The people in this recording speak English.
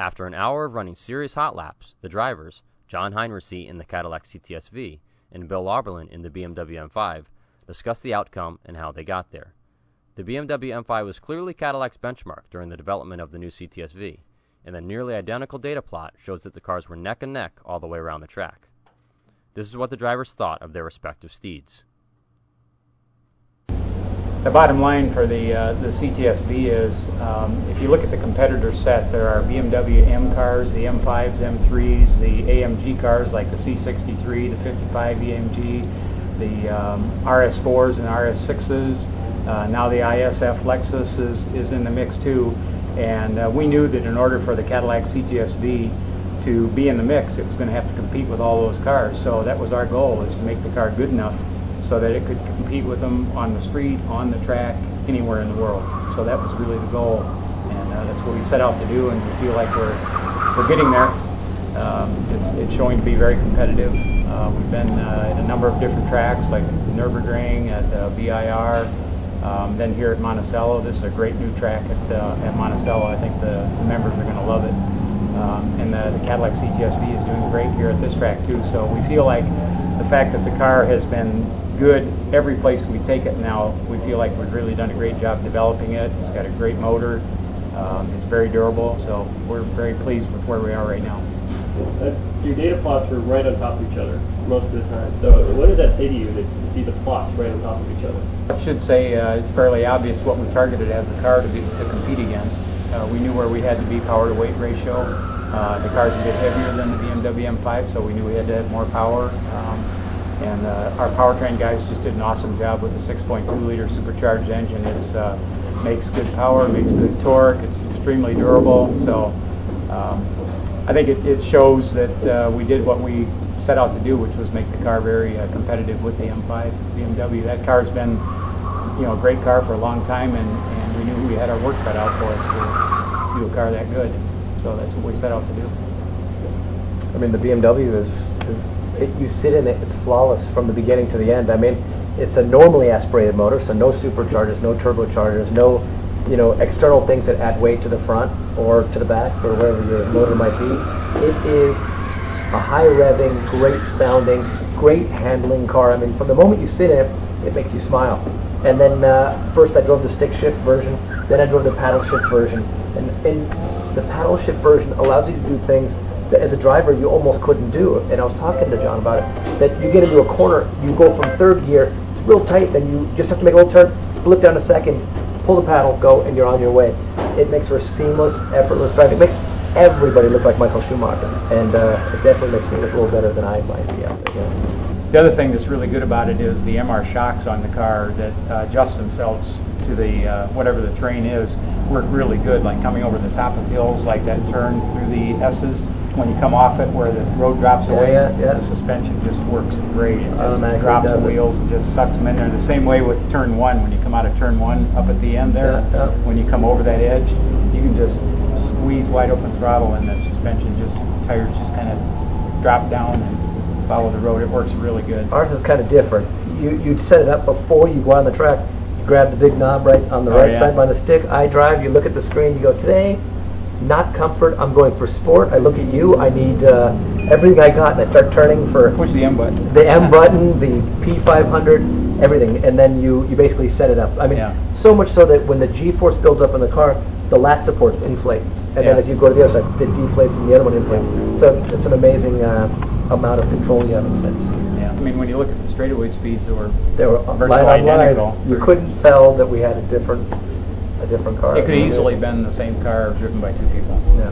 After an hour of running serious hot laps, the drivers, John Heinrichsey in the Cadillac CTS-V and Bill Auberlen in the BMW M5, discussed the outcome and how they got there. The BMW M5 was clearly Cadillac's benchmark during the development of the new CTS-V, and the nearly identical data plot shows that the cars were neck and neck all the way around the track. This is what the drivers thought of their respective steeds. The bottom line for the CTS-V is, if you look at the competitor set, there are BMW M cars, the M5s, M3s, the AMG cars like the C63, the 55 AMG, the RS4s and RS6s. Now the ISF Lexus is in the mix too. And we knew that in order for the Cadillac CTS-V to be in the mix, it was going to have to compete with all those cars. So that was our goal, is to make the car good enough so that it could compete with them on the street, on the track, anywhere in the world. So that was really the goal, and that's what we set out to do, and we feel like we're getting there. It's showing to be very competitive. We've been at a number of different tracks, like Nürburgring, at VIR, then here at Monticello. This is a great new track at Monticello. I think the members are going to love it. And the Cadillac CTS-V is doing great here at this track too. So we feel like the fact that the car has been good every place we take it now, we feel like we've really done a great job developing it. It's got a great motor. It's very durable. So we're very pleased with where we are right now. Your data plots are right on top of each other most of the time. So what does that say to you to see the plots right on top of each other? I should say it's fairly obvious what we targeted as a car to compete against. We knew where we had to be power to weight ratio. The car's a bit heavier than the BMW M5, so we knew we had to have more power. And our powertrain guys just did an awesome job with the 6.2 liter supercharged engine. It makes good power, makes good torque. It's extremely durable. So I think it shows that we did what we set out to do, which was make the car very competitive with the M5 BMW. That car's been, a great car for a long time, and we knew we had our work cut out for us to do a car that good. So that's what we set out to do. I mean, the BMW you sit in it, it's flawless from the beginning to the end. I mean, it's a normally aspirated motor, so no superchargers, no turbochargers, no external things that add weight to the front or to the back or wherever your motor might be. It is a high revving, great sounding, great handling car. I mean, from the moment you sit in it, it makes you smile. And then first I drove the stick shift version, then I drove the paddle shift version. And the paddle shift version allows you to do things that as a driver you almost couldn't do. And I was talking to John about it, that you get into a corner, you go from third gear, it's real tight, then you just have to make a little turn, flip down a second, pull the paddle, go, and you're on your way. It makes for a seamless, effortless drive. It makes everybody look like Michael Schumacher, and it definitely makes me look a little better than I might be out there. The other thing that's really good about it is the MR shocks on the car that adjust themselves to the whatever the terrain is work really good, like coming over the top of hills, like that turn through the S's. When you come off it where the road drops away, the suspension just works great. It just drops the wheels and just sucks them in there. The same way with turn one, when you come out of turn one up at the end there, when you come over that edge, you can just squeeze wide open throttle and the suspension tires just kind of drop down and follow the road. It works really good. Ours is kind of different. You'd set it up before you go on the track. You grab the big knob right on the right side by the stick. I drive, you look at the screen, you go, today, not comfort, I'm going for sport. I look at you, I need everything I got, and I start turning for... Push the M button. The M button, the P500, everything, and then you basically set it up. I mean, so much so that when the G-force builds up in the car, the lat supports inflate. And then as you go to the other side, it deflates and the other one inflates. So it's an amazing amount of control you have in a sense. Yeah, I mean, when you look at the straightaway speeds, they were virtually line identical. You couldn't tell that we had a different car. It could easily have been the same car driven by two people. Yeah.